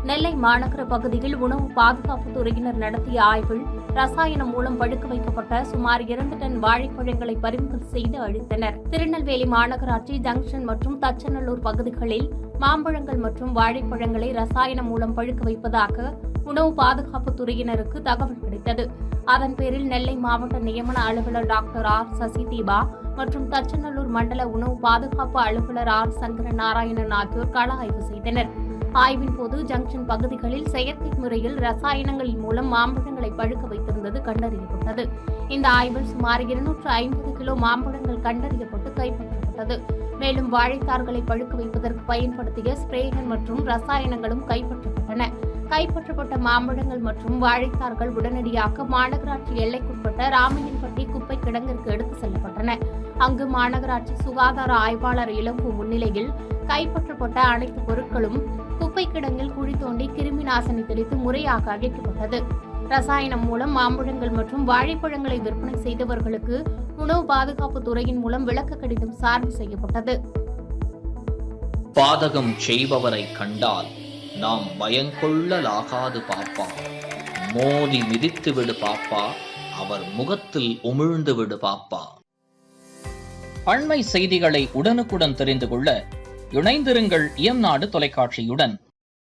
நெல்லை மாநகர பகுதியில் உணவு பாதுகாப்புத் துறையினர் நடத்திய ஆய்வில் ரசாயனம் மூலம் பழுக்க வைக்கப்பட்ட சுமார் 2 டன் வாழைப்பழங்களை பறிமுதல் செய்து அழித்தனர். திருநெல்வேலி மாநகராட்சி ஜங்ஷன் மற்றும் தச்சநல்லூர் பகுதிகளில் மாம்பழங்கள் மற்றும் வாழைப்பழங்களை ரசாயனம் மூலம் பழுக்க வைப்பதாக உணவு பாதுகாப்புத் துறையினருக்கு தகவல் கிடைத்தது. அதன் பேரில் நெல்லை மாவட்ட நியமன அலுவலர் டாக்டர் ஆர் சசிதீபா மற்றும் தச்சநல்லூர் மண்டல உணவு பாதுகாப்பு அலுவலர் ஆர் சங்கர நாராயணன் ஆகியோர் கள ஆய்வு செய்தனர். ஆய்வின் போது ஜங்ஷன் பகுதிகளில் செயற்கை முறையில் ரசாயனங்களின் மூலம் மாம்பழங்களை பழுக்க வைத்திருந்தது கண்டறியப்பட்டது. இந்த ஆய்வில் சுமார் 250 கிலோ மாம்பழங்கள் கண்டறியப்பட்டு கைப்பற்றப்பட்டது. மேலும் வாழைத்தார்களை பழுக்க வைப்பதற்கு பயன்படுத்திய ஸ்ப்ரேகள் மற்றும் ரசாயனங்களும் கைப்பற்றப்பட்டன. கைப்பற்றப்பட்ட மாம்பழங்கள் மற்றும் வாழைத்தார்கள் உடனடியாக மாநகராட்சி எல்லைக்குட்பட்ட ராமையன்பட்டி குப்பை கிடங்கிற்கு எடுத்துச் செல்லப்பட்டன. அங்கு மாநகராட்சி சுகாதார ஆய்வாளர் இளங்கோ முன்னிலையில் கைப்பற்றப்பட்ட அனைத்து பொருட்களும் குப்பை கிடங்கில் குழி தோண்டி கிருமி நாசினி தெளித்து முறையாக அழிக்கப்பட்டது. ரசாயனம் மூலம் மாம்பழங்கள் மற்றும் வாழைப்பழங்களை விற்பனை செய்தவர்களுக்கு உணவு பாதுகாப்பு துறையின் மூலம் விளக்க கடிதம் சார்பு செய்யப்பட்டது. பாதகம் செய்பவரை கண்டால் நாம் பயங்கொள்ளலாகாது பாப்பா, மோதி மிதித்து விடு பாப்பா, அவர் முகத்தில் உமிழ்ந்து விடு பாப்பா. அண்மை செய்திகளை உடனுக்குடன் தெரிந்து கொள்ள இணைந்திருங்கள் இயம்நாடு தொலைக்காட்சியுடன்.